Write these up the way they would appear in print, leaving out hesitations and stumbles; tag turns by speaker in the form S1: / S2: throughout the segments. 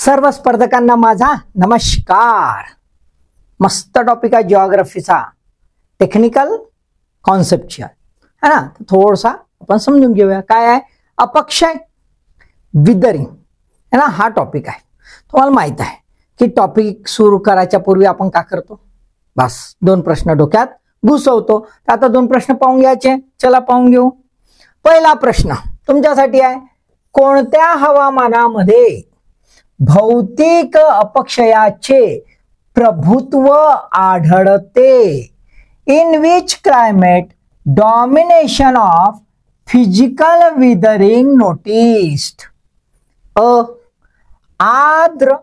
S1: सर्व स्पर्धकांना माझा नमस्कार। मस्त टॉपिक आहे जिओग्राफीचा, टेक्निकल कॉन्सेप्च्युअल है ना। थोडासा आपण समजून घेऊया काय आहे अपक्षय विदरिंग है ना, हा टॉपिक आहे। तुम्हाला माहित आहे की टॉपिक सुरू करायच्या पूर्वी आपण काय करतो, बस दोन प्रश्न डोक्यात घुसवतो। आता दोन प्रश्न पाहून घ्यायचे, चला पाहून घेऊ। पहिला प्रश्न तुमच्यासाठी आहे, कोणत्या हवामानामध्ये भौतिक अपक्षयाचे प्रभुत्व आढळते? In which climate domination of physical withering noticed? आर्द्र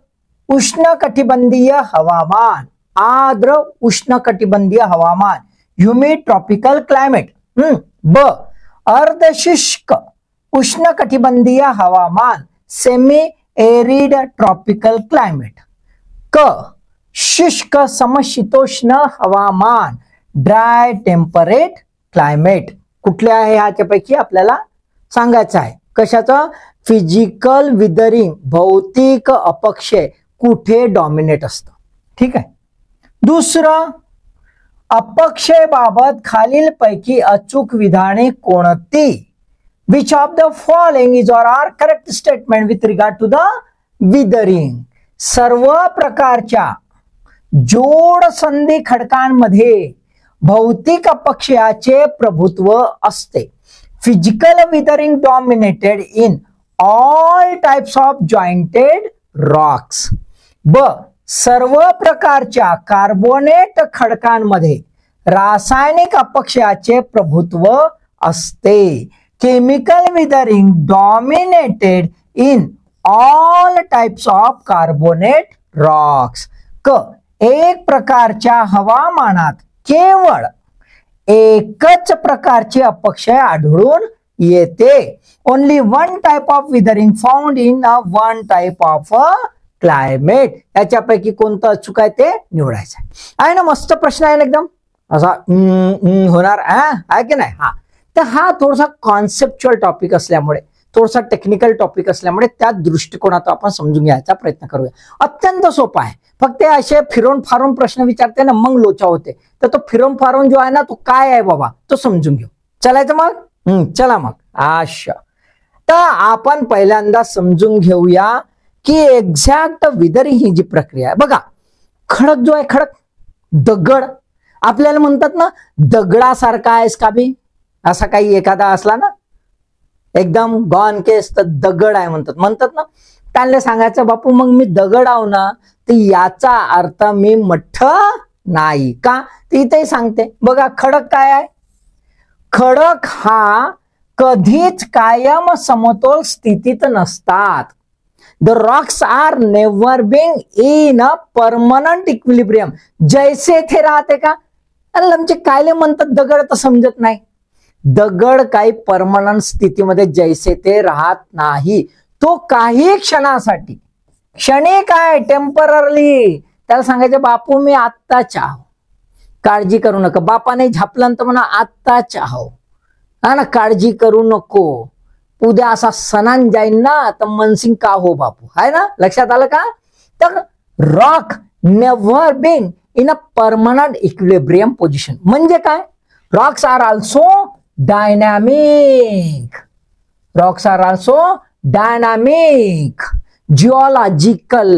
S1: उष्णकटिबंधीय हवामान, आर्द्र उष्णकटिबंधीय हवामान ह्युमिड ट्रॉपिकल क्लायमेट। ब अर्धशुष्क उष्णकटिबंधीय हवामान सेमी एरिड ट्रॉपिकल क्लायमेट। क शुष्क समशीतोष्ण हवामान ड्राय टेम्परेट क्लायमेट। कुठले आहे ह्याच्यापैकी आपल्याला सांगायचं आहे, कशाचं? फिजिकल विदरिंग, भौतिक अपक्षय कुठे डॉमिनेट असतं। ठीक आहे। दुसरं, अपक्षय बाबत खालील पैकी अचूक विधाने कोणती? Which of the following is or are correct statement with regard to the withering? सर्व प्रकारच्या जोड संधी खडकांमध्ये भौतिक अपक्षयाचे प्रभुत्व असते। Physical withering dominated in all types of jointed Roxx. ब सर्व प्रकारच्या कार्बोनेट खडकांमध्ये रासायनिक अपक्षयाचे प्रभुत्व असते। Chemical withering dominated in all types of carbonate Roxx. क एक प्रकारच्या हवामानात केवळ एकच प्रकारचे अपक्षय आढळून येते। Only one type of weathering found in a one type of climate. याच्यापैकी कोणतं अचूक आहे ते निवडायचं आहे ना। मस्त प्रश्न आहे एकदम, असा होणार आहे की नाही? हा तर हा थोडासा कॉन्सेप्च्युअल टॉपिक असल्यामुळे, थोडासा टेक्निकल टॉपिक असल्यामुळे त्या दृष्टिकोनातून आपण समजून घ्यायचा प्रयत्न करूया। अत्यंत सोपा आहे, फक्त असे फिरून फारून प्रश्न विचारते ना मग लोचा होते, तर तो फिरून फारून जो आहे ना तो काय आहे बाबा तो समजून घेऊ। चलायचं मग? चला मग। आशा तर आपण पहिल्यांदा समजून घेऊया की एक्झॅक्ट विदरिंग ही जी प्रक्रिया आहे बघा, खडक जो आहे, खडक दगड आपल्याला म्हणतात ना, दगडासारखा आहेस का बी, असा काही एखादा असला ना एकदम गॉन केस तर दगड आहे म्हणतात ना। त्यांना सांगायचं बापू मग मी दगड आहो ना, तर याचा अर्थ मी मठ नाही का? ती इथे सांगते बघा, खडक काय आहे? खडक हा कधीच कायम समतोल स्थितीत नसतात। The rocks are never being in a permanent equilibrium. जैसे थे राहते का? अरे आमचे कायले म्हणतात दगड तर समजत नाही। दगड काही परमनंट स्थितीमध्ये जैसे ते राहत नाही, तो काही क्षणासाठी, क्षणिक आहे, टेम्पररली। त्याला सांगायचं बापू मी आत्ताच आहो, काळजी करू नका। बापाने झापलं तर म्हणा आत्ताच आहो, हा ना, काळजी करू नको। उद्या असा सणान जाईन ना तर मनसिंग का हो बापू, आहे ना, लक्षात आलं का? तर rock never been in a permanent equilibrium position म्हणजे काय? Rocks are also dynamic, rocks are also dynamic geological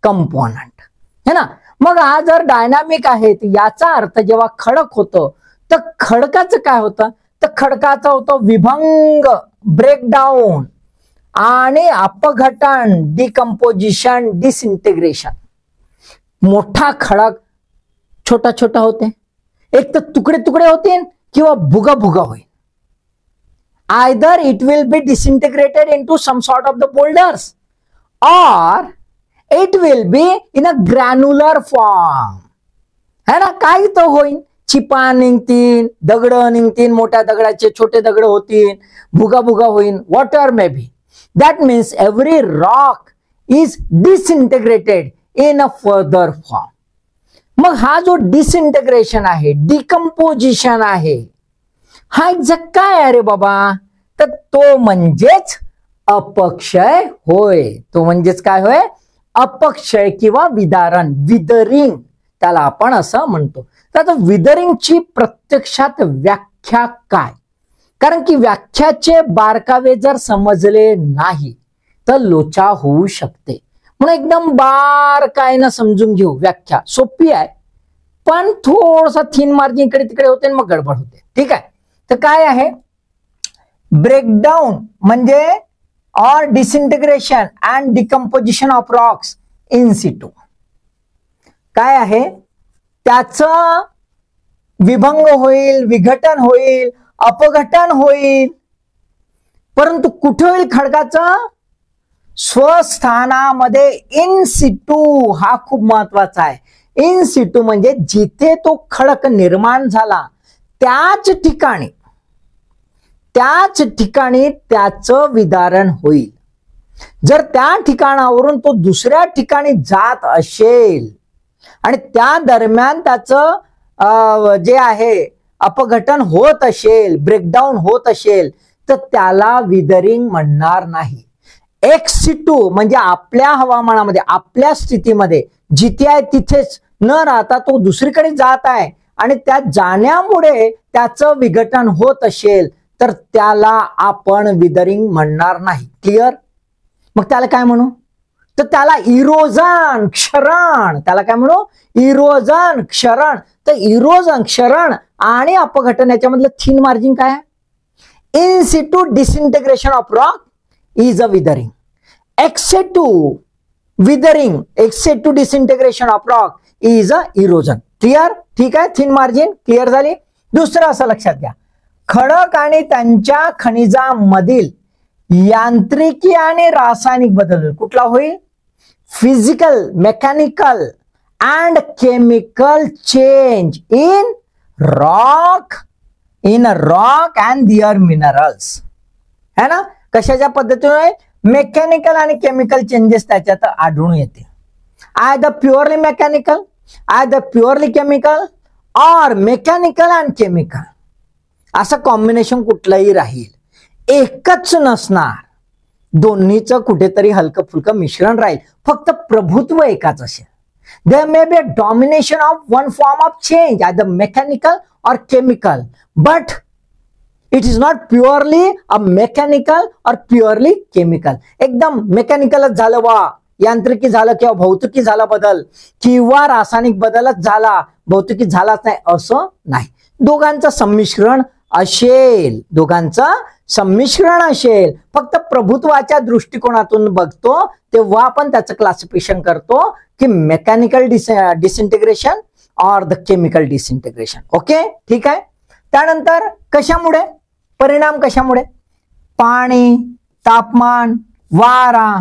S1: component है ना। मग हा जर डायनामिक आहे तर याचा अर्थ जेव्हा खडक होतं तर खडकाचं काय होतं? तर खडकाचं होतं विभंग, ब्रेकडाऊन आणि अपघटन, डिकम्पोजिशन, डिसइंटिग्रेशन। मोठा खडक छोटा छोटा होते, एक तर तुकडे तुकडे होतील किंवा भुगा भुगा होईल। either it will be disintegrated into some sort of the boulders or it will be in a granular form, है ना। काही तो होईल, चिपा निघतील, दगड निघतील, मोठ्या दगडाचे छोटे दगड होतील, भुगा भुगा होईल, whatever may be. That means every rock is disintegrated in a further form. मग हा जो डिसइंटिग्रेशन आहे, डिकम्पोजिशन आहे, हा एक्झॅक्ट काय आहे रे बाबा? तर तो म्हणजेच अपक्षय होय। तो म्हणजेच काय होय? अपक्षय किंवा विदारण, विदरिंग त्याला आपण असं म्हणतो. तर आता विदरिंगची प्रत्यक्षात व्याख्या काय? कारण की व्याख्याचे बारकावे जर समजले नाही तर लोचा होऊ शकते. म्हणून एकदम बारकाईनं समजून घेऊ. व्याख्या सोपी आहे पण थोडसा थिन मार्जिन इकडे तिकडे होते मग गडबड होते. ठीक आहे. तर काय आहे ब्रेकडाऊन म्हणजे or disintegration and decomposition of rocks in situ. काय आहे त्याचं विभंग होईल, विघटन होईल, अपघटन होईल, परंतु कुठे होईल खडकाचं? स्वस्थानामध्ये, इन सिटू. हा खूप महत्वाचा आहे. इन सिटू म्हणजे जिथे तो खडक निर्माण झाला त्याच ठिकाणी त्याचं विदारण होईल. जर त्या ठिकाणावरून तो दुसऱ्या ठिकाणी जात असेल आणि त्या दरम्यान त्याचं जे आहे अपघटन होत असेल, ब्रेकडाऊन होत असेल तर त्याला विदरिंग म्हणणार नाही. एक्स सिटू म्हणजे आपल्या हवामानामध्ये, आपल्या स्थितीमध्ये जिथे आहे तिथेच न राहता तो दुसरीकडे जात आहे आणि त्या जाण्यामुळे त्याचं विघटन होत असेल तर त्याला आपण विदरिंग म्हणणार नाही. क्लिअर? मग त्याला काय म्हणू? तर त्याला इरोजन, क्षरण. त्याला काय म्हणू? इरोजन, क्षरण. तर इरोजन, क्षरण आणि अपघटन याच्यामधलं थिन मार्जिन काय आहे? In situ disintegration of rock is a weathering. Ex situ weathering, ex situ disintegration of rock is a erosion. Clear? ठीक आहे. थिन मार्जिन क्लिअर झाली. दुसरं असं लक्षात घ्या, खडक आणि त्यांच्या खनिजामधील यांत्रिकी आणि रासायनिक बदल कुठला होईल? Physical, mechanical and chemical change in rock and their minerals. है ना? कशाच्या पद्धतीने? मेकॅनिकल आणि केमिकल चेंजेस त्याच्यात आढळून येते. Either purely mechanical, either purely chemical और मेकॅनिकल अँड केमिकल असं कॉम्बिनेशन कुठलंही राहील. एकच नसणार, दोन्हीचं कुठेतरी हलकं फुलकं मिश्रण राहील. फक्त प्रभुत्व एकाच असेल. There may be a domination of one form of change, either mechanical or chemical, but it is not purely a mechanical or purely chemical. एकदम मेकॅनिकलच झालं वा, यांत्रिकी झालं किंवा भौतिकी झाला बदल किंवा रासायनिक बदलच झाला, भौतिकी झालाच नाही असं नाही. दोघांचं संमिश्रण असेल, फक्त प्रभुत्वाच्या दृष्टिकोनातून बघतो तेव्हा आपण त्याचं क्लासिफिकेशन करतो की मेकॅनिकल डिसइंटिग्रेशन और द केमिकल डिसइंटिग्रेशन. ओके, ठीक आहे. त्यानंतर कशामुळे परिणाम? कशामुळे? पाणी, तापमान, वारा,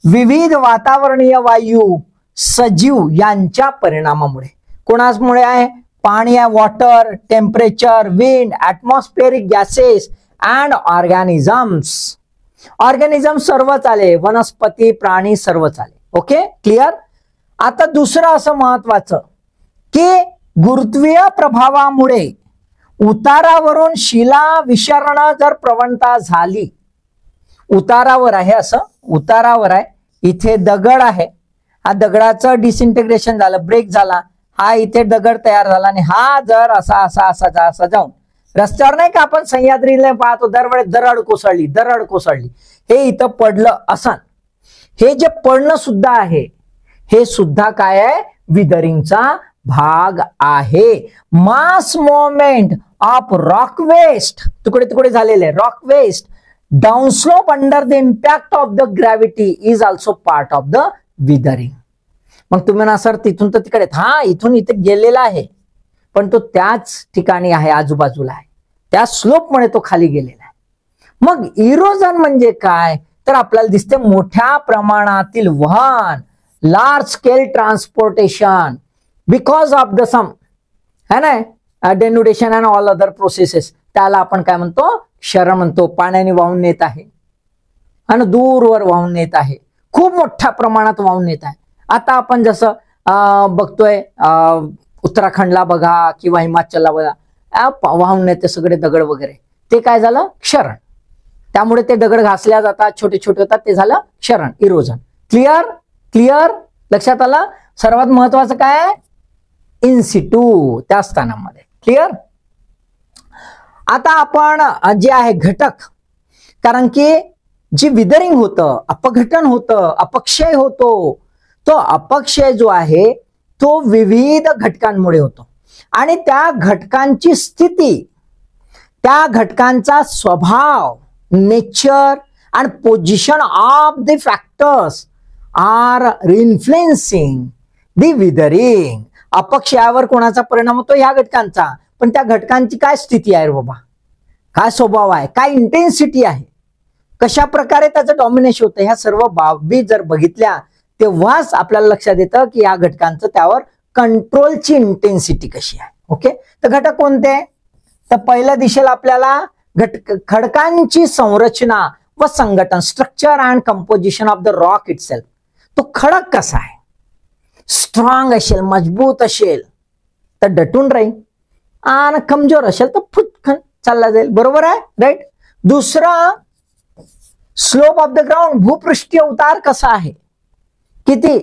S1: विविध वातावरणीय वायू, सजीव यांच्या परिणामामुळे. कोणामुळे आहे? पाणी आहे, water, temperature, wind, atmospheric gases and organisms. Organism सर्वच आले, वनस्पती, प्राणी सर्वच आले. Okay, clear. आता दुसरं असं महत्वाचं की गुरुत्वीय प्रभावामुळे उतारावरून शिला विसरणं जर प्रवणता झाली, उतारावर आहे, असं उतारावर आहे, इथे दगड आहे, हा दगडाचं डिसइंटिग्रेशन झालं, ब्रेक झाला, हा इथे दगड तयार झाला आणि हा जर असा जाऊन रस्त्यावर नाही का आपण सह्याद्रीला पाहतो दरवेळेस दरड कोसळली, हे इथं पडलं असं, हे जे पडणं सुद्धा आहे हे सुद्धा काय आहे? विदरिंगचा भाग आहे. Mass movement of rock waste, तुकडे तुकडे झालेले rock waste downslope under the impact of the gravity is also part of the weathering. मग तुम्ही ना सर तिथून तर तिकडे, हा इथून इथे गेलेला आहे पण तो त्याच ठिकाणी आहे, आजूबाजूला आहे, त्या स्लोपमुळे तो खाली गेलेला आहे. मग इरोजन म्हणजे काय? तर आपल्याला दिसते मोठ्या प्रमाणातील वहन, large scale transportation because of the सम है ना denudation and all other processes, त्याला आपण काय म्हणतो? क्षरण म्हणतो. पाण्याने वाहून नेत आहे आणि दूरवर वाहून नेत आहे, खूप मोठ्या प्रमाणात वाहून नेत आहे. आता आपण जसं बघतोय उत्तराखंडला बघा किंवा हिमाचलला बघा, वाहून नेते सगळे दगड वगैरे, ते काय झालं? क्षरण. त्यामुळे ते दगड घासल्या जातात, छोटे छोटे होतात, ते झालं क्षरण, इरोजन. Clear clear? लक्षात आलं? सर्वात महत्वाचं काय आहे? इन सिटू त्या स्थानामध्ये. क्लिअर? आता आपण जे आहे घटक, कारण की जी विदरिंग होतं, अपघटन होतं, अपक्षय होतो, तो अपक्षय जो आहे तो विविध घटकांमुळे होतो आणि त्या घटकांची स्थिती, त्या घटकांचा स्वभाव, nature and position of the factors are influencing the withering. अपक्षयावर कोणाचा परिणाम होतो? ह्या घटकांचा. पण त्या घटकांची काय स्थिती आहे रे बाबा, काय स्वभाव आहे, काय इंटेन्सिटी आहे, कशा प्रकारे त्याचं डॉमिनेशन होतं, ह्या सर्व बाबी जर बघितल्या तेव्हाच आपल्याला लक्षात येतं की या घटकांचं त्यावर कंट्रोलची इंटेन्सिटी कशी आहे. ओके, तर घटक कोणते? तर पहिल्या दिशेला आपल्याला खडकांची संरचना व संघटन, structure and composition of the rock itself. तो खडक कसा आहे? स्ट्रॉंग असेल, मजबूत असेल तर डटून राहील आणि कमजोर असेल तर फुटकन चालला जाईल. बरोबर आहे? राईट. दुसरा, स्लोप ऑफ द ग्राउंड, भूपृष्ठीय उतार कसा आहे, किती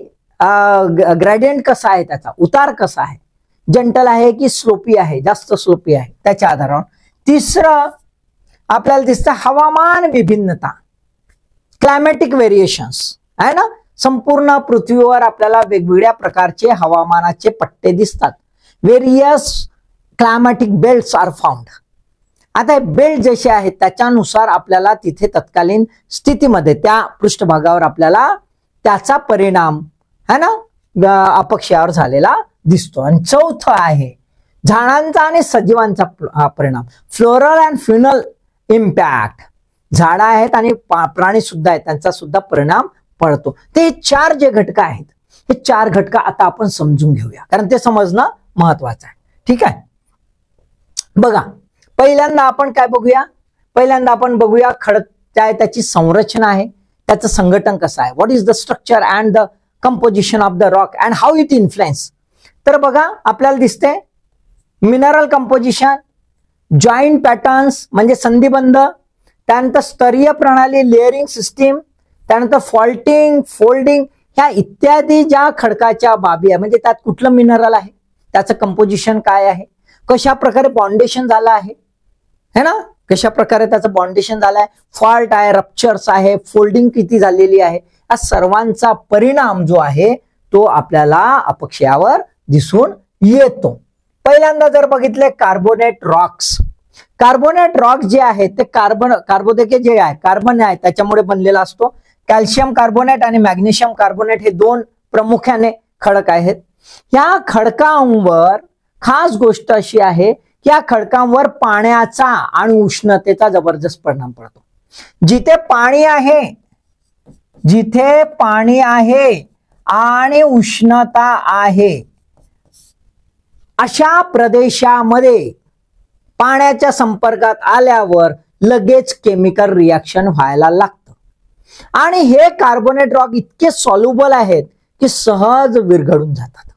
S1: ग्रेडियंट कसा आहे, त्याचा उतार कसा आहे, जंटल आहे की स्लोपी आहे, जास्त स्लोपी आहे, त्याच्या आधारावर. तिसरं आपल्याला दिसतं हवामान विभिन्नता, क्लायमॅटिक व्हेरिएशन्स आहे ना. संपूर्ण पृथ्वीवर आपल्याला वेगवेगळ्या प्रकारचे हवामानाचे पट्टे दिसतात. Various climatic belts are found. आता हे बेल्ट जसे आहेत त्याच्यानुसार आपल्याला तिथे तत्कालीन स्थितीमध्ये त्या पृष्ठभागावर आपल्याला त्याचा परिणाम है ना अपक्षयावर झालेला दिसतो. आणि चौथं आहे झाडांचा आणि सजीवांचा परिणाम, फ्लोरल अँड फ्युनल इम्पॅक्ट. झाडं आहेत आणि प्राणी सुद्धा आहेत, त्यांचा सुद्धा परिणाम पडतो. ते चार जे घटक आहेत, हे चार घटक आता आपण समजून घेऊया, कारण ते समजणं महत्वाचं आहे. ठीक आहे, बघा पहिल्यांदा आपण काय बघूया? पहिल्यांदा आपण बघूया खडक काय, त्याची संरचना आहे, त्याचं संघटन कसं आहे. What is the structure and the composition of the rock and how it influence. तर बघा आपल्याला दिसते मिनरल कंपोजिशन, जॉईंट पॅटर्न्स म्हणजे संधिबंध, त्यानंतर स्तरीय प्रणाली, लेअरिंग सिस्टीम, त्यानंतर फॉल्टिंग, फोल्डिंग, ह्या इत्यादी ज्या खडकाच्या बाबी आहे. म्हणजे त्यात कुठलं मिनरल आहे, त्याचं कंपोजिशन काय आहे, कशा प्रकारे बाउंडेशन झालं आहे है ना, कशा प्रकारे त्याचं बाउंडेशन झालं आहे, फॉल्ट आहे, रप्चर्स आहे, फोल्डिंग किती झालेली आहे, या सर्वांचा परिणाम जो आहे तो आपल्याला अपक्षयावर दिसून येतो. पहिल्यांदा जर बघितले कार्बोनेट रॉक्स. कार्बोनेट रॉक जे आहे ते कार्बोदके जे आहे, कार्बन आहे त्याच्यामुळे बनलेला असतो. कॅल्शियम कार्बोनेट आणि मॅग्नेशियम कार्बोनेट हे दोन प्रामुख्याने खडक आहेत. या खडकांवर खास गोष्ट अशी आहे की या खडकांवर पाण्याचा आणि उष्णतेचा जबरदस्त परिणाम पडतो. जिथे पाणी आहे, जिथे पाणी आहे आणि उष्णता आहे अशा प्रदेशामध्ये पाण्याच्या संपर्कात आल्यावर लगेच केमिकल रिॲक्शन व्हायला लागतं. आणि हे कार्बोनेट रॉक इतके सॉल्युबल आहेत की सहज विरघळून जातात.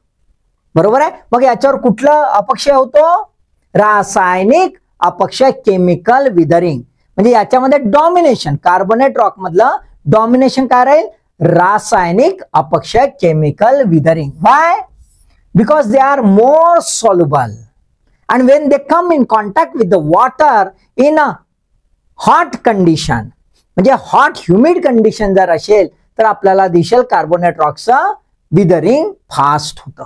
S1: बरोबर आहे? मग याच्यावर कुठलं अपक्षय होतो? रासायनिक अपक्षय, केमिकल विदरिंग. म्हणजे याच्यामध्ये डॉमिनेशन, कार्बोनेट रॉक मधलं डॉमिनेशन काय राहील? रासायनिक अपक्षय, chemical weathering. Why? Because they are more soluble and when they come in contact with the water in a hot condition, म्हणजे hot humid condition जर असेल तर आपल्याला दिसेल कार्बोनेट रॉकचं विदरिंग फास्ट होतं.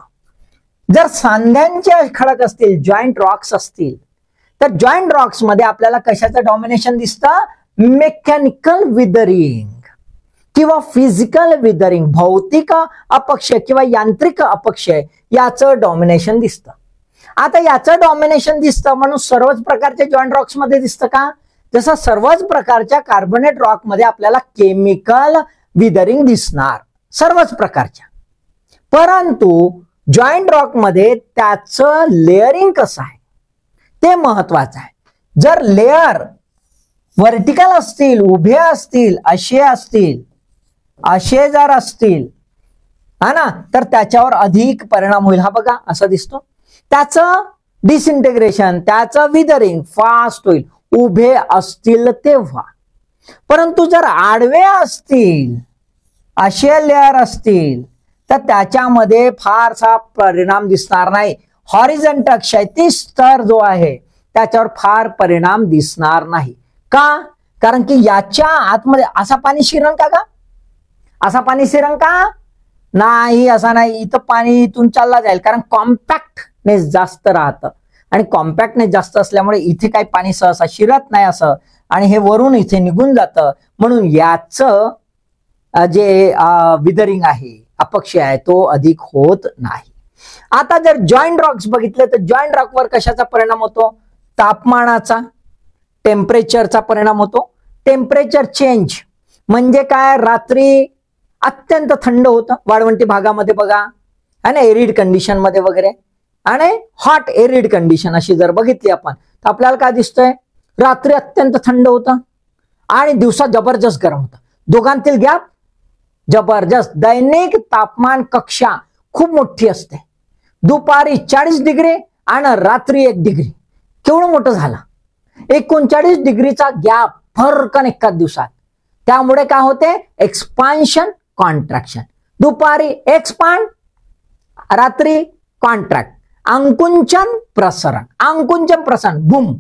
S1: जर सांध्यांचे खडक असतील, जॉईंट रॉक्स असतील, तर जॉईंट रॉक्स मध्ये आपल्याला कशाचं डॉमिनेशन दिसतं? मेकॅनिकल विदरिंग किंवा फिजिकल विदरिंग, भौतिक अपक्षय किंवा यांत्रिक अपक्षय याचं डॉमिनेशन दिसतं. आता याचं डॉमिनेशन दिसतं म्हणून सर्वच प्रकारच्या जॉईंट रॉक्स मध्ये दिसतं का? जसं सर्वच प्रकारच्या कार्बोनेट रॉक मध्ये आपल्याला केमिकल विदरिंग दिसणार, सर्वच प्रकारच्या. परंतु जॉईंट रॉक मध्ये त्याचं लेअरिंग कसं आहे ते महत्वाचं आहे. जर लेअर व्हर्टिकल असतील, उभे असतील, असे जर असतील हा ना, तर त्याच्यावर अधिक परिणाम होईल. हा बघा असं दिसतो. त्याचं डिसइंटिग्रेशन, त्याचं विदरिंग फास्ट होईल उभे असतील तेव्हा. परंतु जर आडवे असतील, असे लेअर असतील तर त्याच्यामध्ये फारसा परिणाम दिसणार नाही. हॉरिझॉन्टल क्षैतिज स्तर जो आहे त्याच्यावर फार परिणाम दिसणार नाही. का? कारण की याच्या आतमध्ये असा पाणी शिरण का असा पाणी शिरण का नाही? असा नाही. इथं पाणी इथून चालला जाईल कारण कॉम्पॅक्टनेस जास्त राहतं आणि कॉम्पॅक्टनेस जास्त असल्यामुळे इथे काही पाणी सहसा शिरत नाही असं, आणि हे वरून इथे निघून जातं. म्हणून याचं जे विदरिंग आहे, अपक्षय आहे, तो अधिक होत नाही. आता जर जॉईंट रॉक्स बघितले तर जॉईंट रॉकवर कशाचा परिणाम होतो? तापमानाचा, टेम्परेचरचा परिणाम होतो. टेम्परेचर चेंज म्हणजे काय? रात्री अत्यंत थंड होतं वाळवंटी भागामध्ये बघा, आणि एरिड कंडिशन मध्ये वगैरे, आणि हॉट एरिड कंडिशन अशी जर बघितली आपण तर आपल्याला काय दिसतंय? रात्री अत्यंत थंड होतं आणि दिवसा जबरदस्त गरम होतं. दोघांतील गॅप जबरदस्त. दैनिक तापमान कक्षा खूप मोठी असते. दुपारी 40 डिग्री आणि रात्री 1 डिग्री. केवढं मोठं झालं? 39 डिग्रीचा गॅप फरकन एकाच दिवसात. त्यामुळे काय होते? Expansion contraction. दुपारी एक्सपांड, रात्री कॉन्ट्रॅक्ट. अंकुंचन प्रसरण, अंकुंचन प्रसरण, बूम.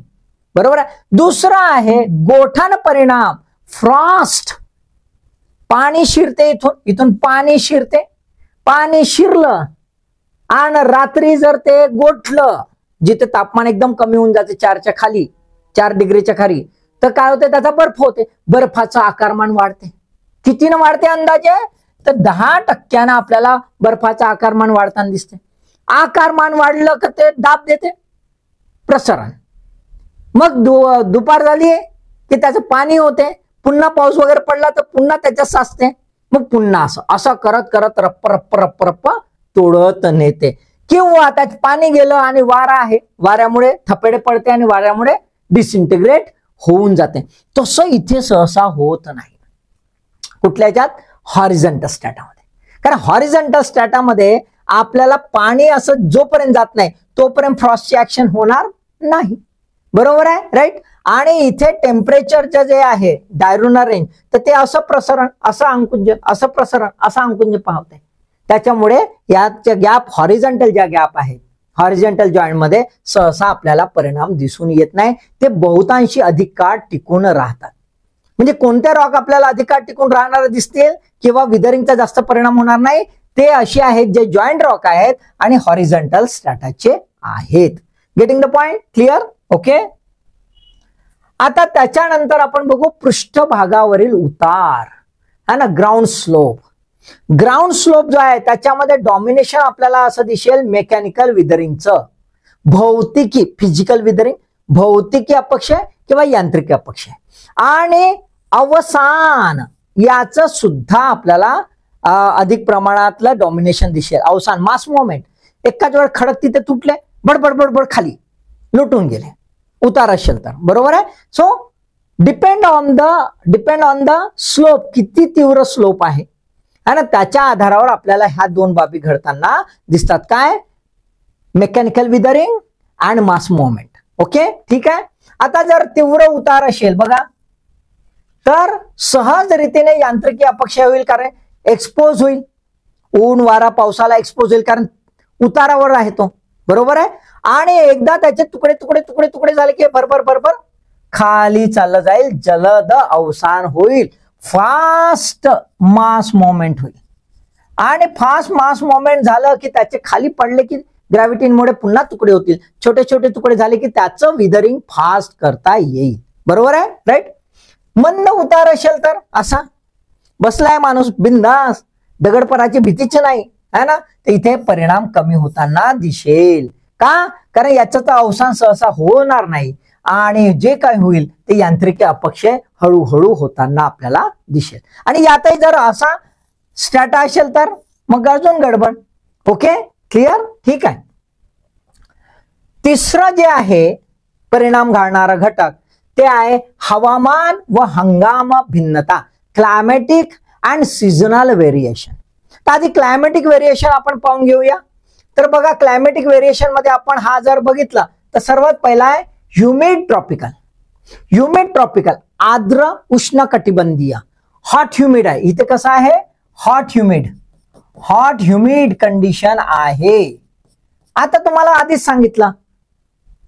S1: बरोबर आहे. दुसरा आहे गोठण परिणाम, फ्रॉस्ट. पाणी शिरते इथून, इथून पाणी शिरते, पाणी शिरलं आणि रात्री जर ते गोठलं जिथे तापमान एकदम कमी होऊन जाते 4च्या खाली, 4 डिग्रीच्या खाली, तर काय होते? त्याचा बर्फ होते. बर्फाचं आकारमान वाढते. कितीनं वाढते अंदाजे? तर 10% आपल्याला बर्फाचं आकारमान वाढताना दिसते. आकारमान वाढलं का ते दाब देते, प्रसरण. मग दुपार झाली की त्याचं पाणी होते, पुन्हा पाऊस वगैरे पडला तर पुन्हा त्याच्यात साचते, मग पुन्हा असं असं करत करत रप्प रप्प रप्प रप्प तोडत नेते. किंवा त्यात पाणी गेलं आणि वारा आहे, वाऱ्यामुळे थपेडे पडते आणि वाऱ्यामुळे डिसइंटिग्रेट होऊन जाते. तसं इथे सहसा होत नाही कुठल्याच्यात? हॉरिझॉन्टल स्ट्रॅटामध्ये. कारण हॉरिझॉन्टल स्ट्रॅटामध्ये आपल्याला पाणी असं जोपर्यंत जात नाही तोपर्यंत फ्रॉस्टची ऍक्शन होणार नाही. बरोबर आहे, राईट. आणि इथे टेम्परेचरचं जे आहे डायरुनर रेंज, तर ते असं प्रसरण, असं अंकुंजन, असं प्रसरण, असं अंकुंजन पाहते. त्याच्यामुळे याच्या गॅप, हॉरिझॉन्टल ज्या गॅप आहेत हॉरिझॉन्टल जॉईंट मध्ये सहसा आपल्याला परिणाम दिसून येत नाही. ते बहुतांशी अधिक काळ टिकून राहतात. म्हणजे कोणते रॉक आपल्याला अधिक काळ टिकून राहणार दिसतील किंवा विदरिंगचा जास्त परिणाम होणार नाही, ते असे आहेत जे जॉईंट रॉक आहेत आणि हॉरिझॉन्टल स्ट्रॅटाचे आहेत. Getting the point? Clear? Okay. आता त्याच्यानंतर आपण बघू पृष्ठभागावरील उतार, है ना, ग्राउंड स्लोप. ग्राउंड स्लोप जो आहे त्याच्यामध्ये डॉमिनेशन आपल्याला असं दिसेल मेकॅनिकल विदरिंगचं. भौतिकी, फिजिकल विदरिंग, भौतिकी अपक्षय किंवा यांत्रिकी अपक्षय, आणि अवसान याचं सुद्धा आपल्याला अधिक प्रमाणातलं डॉमिनेशन दिसेल. अवसान, मास मुवमेंट. एकाच वेळ खडक तिथे तुटले, बडबड बडबड खाली लुटून गेले, उतार असेल तर. बरोबर आहे. So depend on the slope, किती तीव्र स्लोप आहे आणि त्याच्या आधारावर आपल्याला ह्या दोन बाबी घडताना दिसतात. काय? मेकॅनिकल विदरिंग आणि मास मुवमेंट. ओके, ठीक आहे. आता जर तीव्र उतार असेल बघा, तर सहज रीतीने यांत्रिकी अपक्षय होईल, कारण एक्सपोज होईल. ऊन वारा पावसाला एक्सपोज होईल कारण उतारावर आहे तो. बरोबर आहे. आणि एकदा त्याचे तुकडे तुकडे तुकडे तुकडे झाले की बरोबर बरोबर खाली चाललं जाईल, जलद अवसान होईल, फास्ट मास मुवमेंट होईल. आणि फास्ट मास मुवमेंट झालं की त्याचे खाली पडले की ग्रॅव्हिटीमुळे पुन्हा तुकडे होतील, छोटे छोटे तुकडे झाले की त्याचं विदरिंग फास्ट करता येईल. बरोबर आहे, राईट. मंद उतार असेल तर असा बसलाय माणूस बिंदास, दगडपणाची भीतीच नाही, है ना, तर इथे परिणाम कमी होताना दिसेल. का? कारण याचं तर अवसान सहसा होणार नाही आणि जे काय होईल ते यांत्रिकी अपक्षय हळूहळू होताना आपल्याला दिसेल. आणि यातही जर असा स्ट्रॅटा असेल तर मग अजून गडबड. Okay, clear? ठीक आहे. तिसरं जे आहे परिणाम घालणारा घटक ते आहे हवामान व हंगाम भिन्नता, क्लायमॅटिक अँड सीझनल व्हेरिएशन. तर आधी क्लायमॅटिक व्हेरिएशन आपण पाहून घेऊया. तर बघा, क्लायमॅटिक व्हेरिएशन मध्ये आपण हा जर बघितला तर सर्वात पहिला आहे ह्युमिड ट्रॉपिकल. ह्युमिड ट्रॉपिकल आर्द्र उष्णकटिबंधीय, हॉट ह्युमिड आहे. इथे कसं आहे? हॉट ह्युमिड कंडिशन आहे. आता तुम्हाला आधीच सांगितलं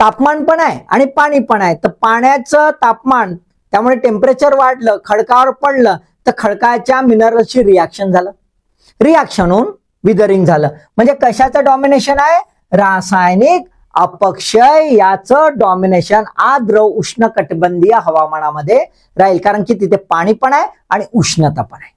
S1: तापमान पण आहे आणि पाणी पण आहे. तर पाण्याचं तापमान त्यामुळे टेम्परेचर वाढलं, खडकावर पडलं तर खडकाच्या मिनरल्सची रिॲक्शन झालं, रिॲक्शन होऊन विदरिंग झालं. म्हणजे कशाचं डॉमिनेशन आहे? रासायनिक अपक्षय याचं डॉमिनेशन आर्द्र उष्णकटिबंधीय हवामानामध्ये राहील. कारण की तिथे पाणी पण आहे आणि उष्णता पण आहे,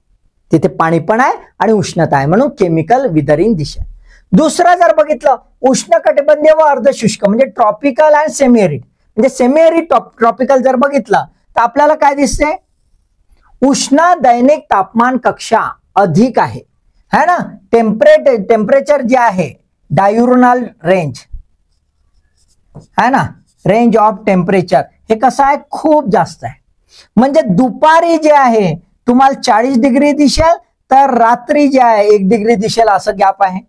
S1: तिथे पाणी पण आहे आणि उष्णता आहे, म्हणून केमिकल विदरिंग दिसेल. दुसरं जर बघितलं उष्णकटिबंधीय व अर्धशुष्क म्हणजे ट्रॉपिकल अँड सेमी एरिड, म्हणजे सेमी एरिड ट्रॉपिकल जर बघितलं तर आपल्याला काय दिसते? उष्ण दैनिक तापमान कक्षा अधिक आहे, है ना. टेम्परेचर जे आहे डायurnal रेंज है ना, रेंज ऑफ टेम्परेचर हे कसं आहे? खूप जास्त आहे. म्हणजे दुपारी जे आहे तुम्हाला 40 डिग्री दिसेल तर रात्री जे आहे 1 डिग्री दिसेल, असं गॅप आहे.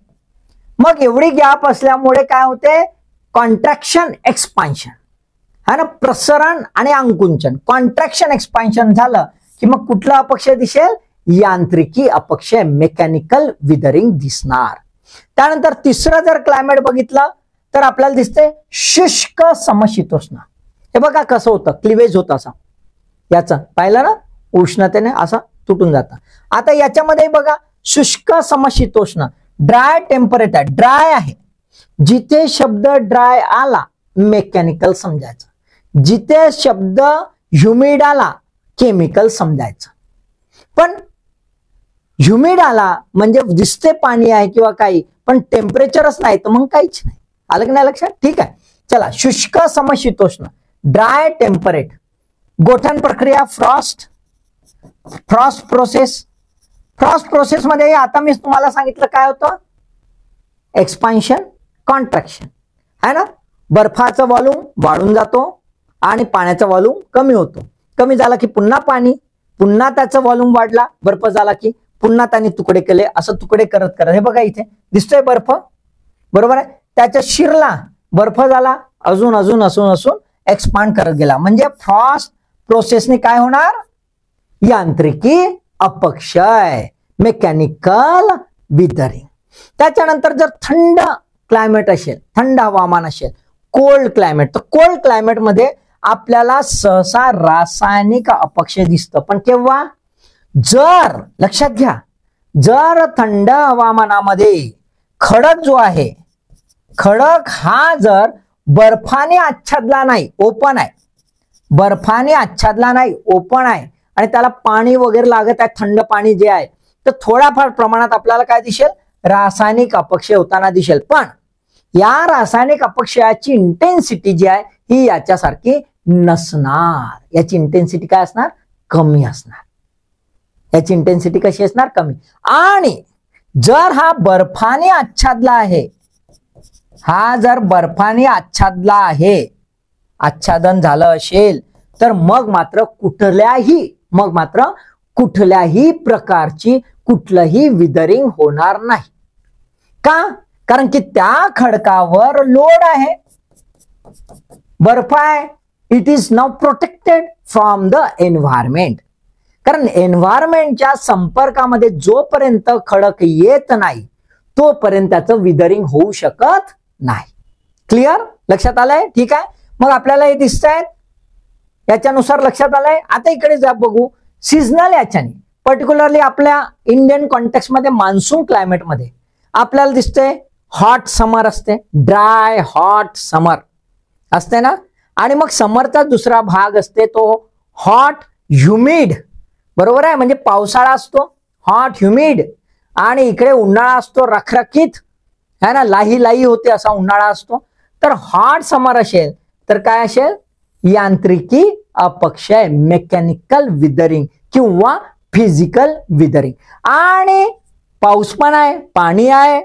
S1: मग एवढी गॅप असल्यामुळे काय होते? कॉन्ट्रॅक्शन एक्सपान्शन है ना, प्रसरण आणि अंकुंचन. कॉन्ट्रॅक्शन एक्सपान्शन झालं की मग कुठलं अपक्षय दिसेल? यांत्रिकी अपक्षय, मेकॅनिकल विदरिंग दिसणार. त्यानंतर तिसरं जर क्लायमेट बघितलं तर आपल्याला दिसते शुष्क समशीतोष्ण. हे बघा कसं होतं, क्लिवेज होतं असं, याचं पाहिलं ना, उष्णतेने असं तुटून जातं. आता याच्यामध्ये बघा शुष्क समशीतोष्ण, ड्राय टेम्परेचर, ड्राय आहे. जिथे शब्द ड्राय आला मेकॅनिकल समजायचं, जिथे शब्द ह्युमिड आला केमिकल समजायचं. पण ह्युमिड आला म्हणजे दिसते पाणी आहे किंवा काही, पण टेम्परेचरच नाही तर मग काहीच नाही. आलं की नाही लक्षात? ठीक आहे, चला. शुष्क समशीतोष्ण, ड्राय टेम्परेट, गोठण प्रक्रिया, फ्रॉस्ट प्रोसेस. फ्रॉस्ट प्रोसेस मध्ये आता मी तुम्हाला सांगितलं काय होतं? एक्सपान्शन, कॉन्ट्रॅक्शन है ना. बर्फाचा व्हॉल्यूम वाढून जातो आणि पाण्याचा व्हॉल्यूम कमी होतो. कमी झाला की पुन्हा पाणी, पुन्हा त्याचा व्हॉल्यूम वाढला, बर्फ झाला की पुन्हा त्याने तुकडे केले, असं तुकडे करत करत हे बघा इथे दिसतोय बर्फ, बरोबर आहे. त्याच्या शिरला बर्फ झाला, अजून अजून अजून अजून एक्सपांड करत गेला. म्हणजे फ्रॉस्ट प्रोसेसने काय होणार? यांत्रिकी अपक्षय, मेकॅनिकल विदरिंग. त्याच्यानंतर जर थंड क्लायमेट असेल, थंड हवामान असेल, कोल्ड क्लायमेट, तर कोल्ड क्लायमेट मध्ये आपल्याला सहसा रासायनिक अपक्षय दिसतं. पण केव्हा? जर लक्षात घ्या, जर थंड हवामानामध्ये खडक जो आहे, खडक हा जर बर्फाने आच्छादला नाही, ओपन आहे, बर्फाने आच्छादला नाही, ओपन आहे आणि त्याला पाणी वगैरे लागत आहे, थंड पाणी जे आहे, तर थोड्याफार प्रमाणात आपल्याला काय दिसेल? रासायनिक अपक्षय होताना दिसेल. पण या रासायनिक अपक्षयाची इंटेन्सिटी जी आहे ही याच्यासारखी नसणार. याची इंटेन्सिटी काय असणार? कमी असणार. याची इंटेन्सिटी कशी असणार? कमी. आणि जर हा बर्फाने आच्छादला आहे, हा जर बर्फाने आच्छादला आहे, आच्छादन झालं असेल तर मग मात्र कुठल्याही प्रकारची कुठलंही विदरिंग होणार नाही. का? कारण की त्या खडकावर लोड आहे, बर्फ आहे. It is now protected from the environment. कारण एन्व्हायरमेंटच्या संपर्कामध्ये जोपर्यंत खडक येत नाही तोपर्यंत त्याचं विदरिंग होऊ शकत नाही. क्लिअर? लक्षात आलंय? ठीक आहे. मग आपल्याला हे दिसतंय, याच्यानुसार लक्षात आलंय. आता इकडे जा बघू सीझनल याच्याने, पर्टिक्युलरली आपल्या इंडियन कॉन्टेक्स्ट मध्ये मान्सून क्लायमेट मध्ये आपल्याला दिसतंय हॉट समर असते, ड्राय हॉट समर असते ना. आणि मग समरचा दुसरा भाग असते तो हॉट ह्युमिड, बरोबर आहे. म्हणजे पावसाळा असतो हॉट ह्युमिड आणि इकडे उन्हाळा असतो रखरखीत, है ना, लाही लाही होते असा उन्हाळा असतो. तर हॉट समर असेल तर काय असेल? यांत्रिकी अपक्षय, मेकॅनिकल विदरिंग किंवा फिजिकल विदरिंग. आणि पाऊस पण आहे, पाणी आहे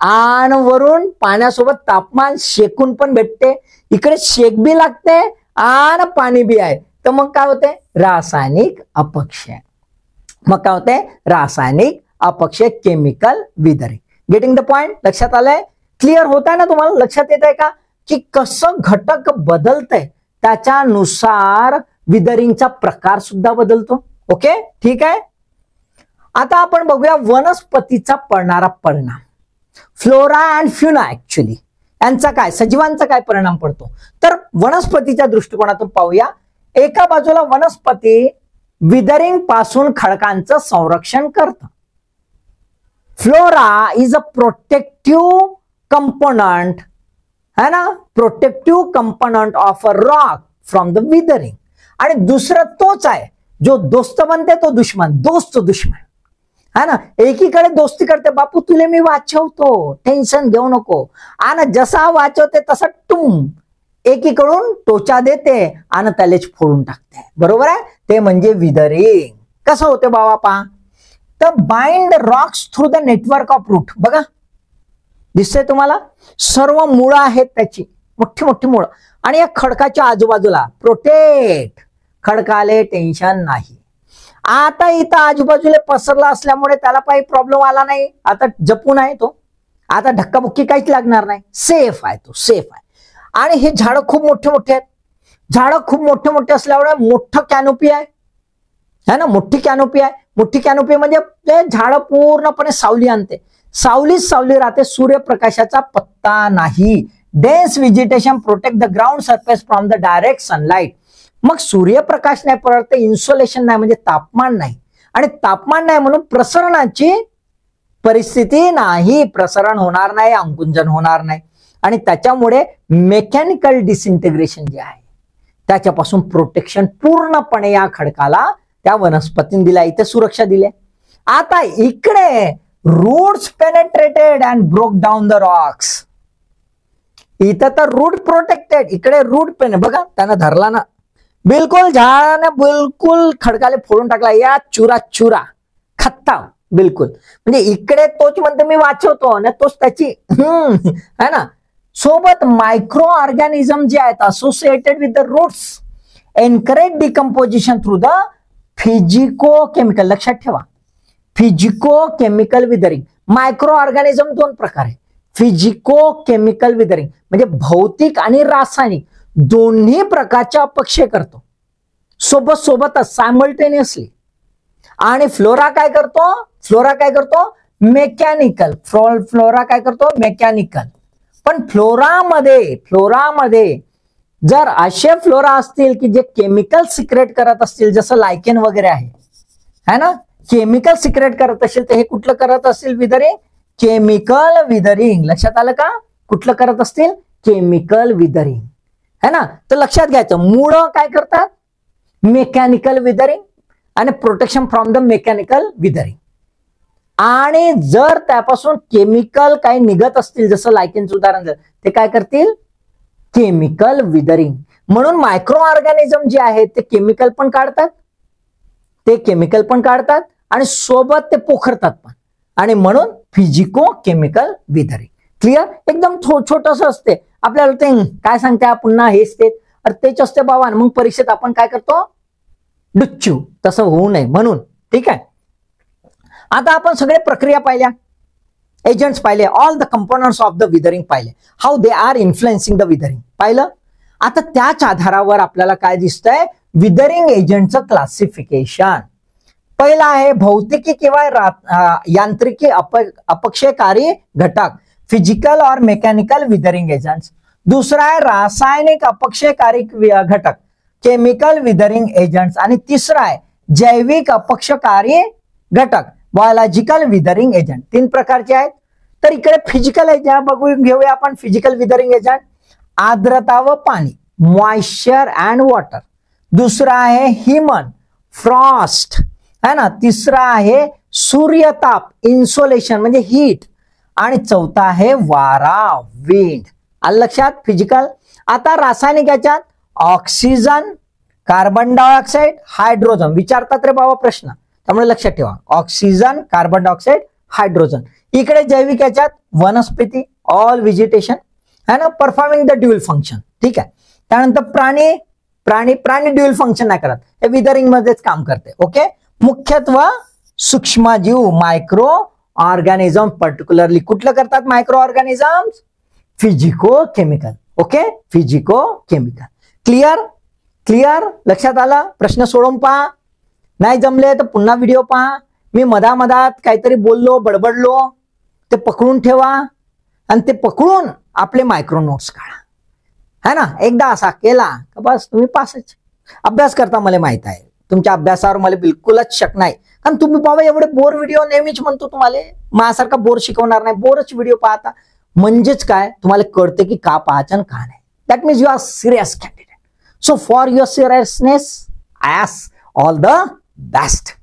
S1: आणि वरून पाण्यासोबत तापमान शेकून पण भेटते, इकडे शेक बी लागते आणि पाणी बी आहे. तर मग काय होते? रासायनिक अपक्षय. मग काय होते? रासायनिक अपक्षय, chemical withering. Getting the point? लक्षात आलंय? क्लिअर होत आहे ना तुम्हाला? लक्षात येत आहे का की कसं घटक बदलतंय त्याच्यानुसार विदरिंगचा प्रकार सुद्धा बदलतो. ओके, ठीक आहे. आता आपण बघूया वनस्पतीचा पडणारा परिणाम. फ्लोरा अँड फ्युना ऍक्च्युली यांचा काय, सजीवांचा काय परिणाम पडतो. तर वनस्पतीच्या दृष्टिकोनातून पाहूया. एका बाजूला वनस्पती विदरिंग पासून खडकांचं संरक्षण करतं. Flora is a protective component, है ना, protective component of a rock from the withering. आणि दुसरं तोच आहे जो दोस्त बनते तो दुश्मन, दोस्त दुश्मन, है ना. एकीकडे दोस्ती करते, बापू तुले मी वाचवतो, टेन्शन घेऊ नको, आणि जसा वाचवते तसा टुम एकीकडून टोचा देते आणि त्यालाच फोडून टाकते. बरोबर आहे, ते म्हणजे विदरिंग. कसं होते बाबा पहा. तर bind rocks through the network of root. बघा दिसतंय तुम्हाला, सर्व मुळं आहेत त्याची, मोठी मोठी मुळं, आणि या खडकाच्या आजूबाजूला प्रोटेक्ट, खडकाले टेन्शन नाही. आता इथं आजूबाजूला पसरला असल्यामुळे त्याला काही प्रॉब्लेम आला नाही. आता जपून आहे तो, आता धक्काबुक्की काहीच लागणार नाही, सेफ आहे तो, सेफ आहे. आणि हे झाडं खूप मोठे मोठे आहेत. झाडं खूप मोठे मोठे असल्यामुळे मोठं कॅनोपी आहे, है ना, मोठी कॅनोपी आहे. मोठी कॅनोपी म्हणजे ते झाडं पूर्णपणे सावली आणते, सावलीच सावली राहते, सूर्यप्रकाशाचा पत्ता नाही. Dense vegetation protect the ground surface from the direct sunlight. मग सूर्यप्रकाश नाही पडत, इन्सोलेशन नाही म्हणजे तापमान नाही, आणि तापमान नाही म्हणून प्रसरणाची परिस्थिती नाही, प्रसरण होणार नाही, अंकुंजन होणार नाही. आणि त्याच्यामुळे मेकॅनिकल डिसइंटिग्रेशन जे आहे त्याच्यापासून प्रोटेक्शन पूर्णपणे या खडकाला, त्या वनस्पतीने दिला, इथे सुरक्षा दिली. आता इकडे roots penetrated and broke down the rocks. इथं तर रूट प्रोटेक्टेड, इकडे रूट पेन, बघा त्यानं धरला ना, बिलकुल झाडाने बिलकुल खडकाले फोडून टाकला, या चुरा चुरा खत्ता बिलकुल. म्हणजे इकडे तोच म्हणते मी वाचवतो आणि तोच त्याची है ना. सोबत मायक्रो ऑर्गॅनिझम जे आहेत associated with the roots encourage decomposition through the physico chemical. लक्षात ठेवा, physico chemical weathering. Micro organism दोन प्रकार आहे, फिजिको केमिकल विदरिंग म्हणजे भौतिक आणि रासायनिक दोन्ही प्रकारच्या अपक्षय करतो सोबत सोबतच सायमल्टेनियसली. आणि फ्लोरा काय करतो, फ्लोरा काय करतो, मेकॅनिकल. फ्लोरा काय करतो, मेकॅनिकल. पण फ्लोरामध्ये जर असे फ्लोरा असतील की जे केमिकल सिक्रेट करत असतील, जसं लायकेन वगैरे आहे ना, केमिकल सिक्रेट करत असेल, तर हे कुठलं करत असतील, विदरिंग, केमिकल विदरिंग. लक्षात आलं का, कुठलं करत असतील, केमिकल विदरिंग, है ना. तर लक्षात घ्यायचं, मूळ काय करतात, मेकॅनिकल विदरिंग आणि protection from the mechanical withering. आणि जर त्यापासून केमिकल काही निघत असतील, जसं लायकेनचं उदाहरण दिलं, ते काय करतील, केमिकल विदरिंग. म्हणून मायक्रो ऑर्गॅनिझम जे आहेत ते केमिकल पण काढतात, आणि सोबत ते पोखरतात पण, आणि म्हणून फिजिको केमिकल विदरिंग. क्लिअर, एकदम छोटस असते. आपल्याला ते काय सांगते पुन्हा हेच तेच असते बाबा. मग परीक्षेत आपण काय करतो, डुच्चू, तसं होऊ नये म्हणून. ठीक आहे, आता आपण सगळे प्रक्रिया पाहिल्या, एजंट्स पाहिले, all the components of the weathering पाहिले, how they are influencing the weathering पाहिलं. आता त्याच आधारावर आपल्याला काय दिसतंय, विदरिंग एजंटचं क्लासिफिकेशन. पहिला आहे भौतिकी किंवा यांत्रिकी अपक्षयकारी घटक, फिजिकल और मेकॅनिकल विदरिंग एजंट्स. दुसरा आहे रासायनिक अपक्षयकारी घटक, केमिकल विदरिंग एजंट्स. आणि तिसरा आहे जैविक अपक्षयकारी घटक, बायोलॉजिकल विदरिंग एजंट. तीन प्रकारचे आहेत. तर इकडे फिजिकल एजंट बघून घेऊया आपण. फिजिकल विदरिंग एजंट, आर्द्रता व पाणी, मॉइश्चर अँड वॉटर. दुसरा आहे हिमन, फ्रॉस्ट, है ना. तिसरा आहे सूर्यताप, इन्सोलेशन म्हणजे हीट. आणि चौथा आहे वारा, विंड. आलं लक्षात, फिजिकल. आता रासायनिक याच्यात ऑक्सिजन, कार्बन डायऑक्साईड, हायड्रोजन. विचारतात रे बाबा प्रश्न, त्यामुळे लक्षात ठेवा, ऑक्सिजन, कार्बन डायऑक्साईड, हायड्रोजन. इकडे जैविक याच्यात वनस्पती, ऑल व्हेजिटेशन, है ना, परफॉर्मिंग द ड्युअल फंक्शन. ठीक आहे. त्यानंतर प्राणी ड्युअल फंक्शन नाही करत, हे विदरिंग मध्येच काम करते. ओके. मुख्यत्व सूक्ष्मजीव, मायक्रो ऑर्गॅनिझम, पर्टिक्युलरली कुठलं करतात micro organism, physico chemical. Okay, physico chemical. Clear, लक्षात आलं. प्रश्न सोडवून पहा, नाही जमले तर पुन्हा व्हिडिओ पहा. मी मधामधात काहीतरी बोललो बडबडलो ते पकडून ठेवा आणि ते पकडून आपले मायक्रो नोट्स काढा, है ना. एकदा असा केला का बस तुम्ही पासच. अभ्यास करता मला माहित आहे, तुमच्या अभ्यासावर मला बिलकुलच शक नाही. कारण तुम्ही बाबा एवढे बोर व्हिडिओ नेहमीच म्हणतो तुम्हाला, माझ्यासारखा बोर शिकवणार नाही, बोरच व्हिडिओ पाहता. म्हणजेच काय तुम्हाला कळते की का पाहायचं आणि का नाही. That means you are serious candidate. So for your seriousness I ask all the best.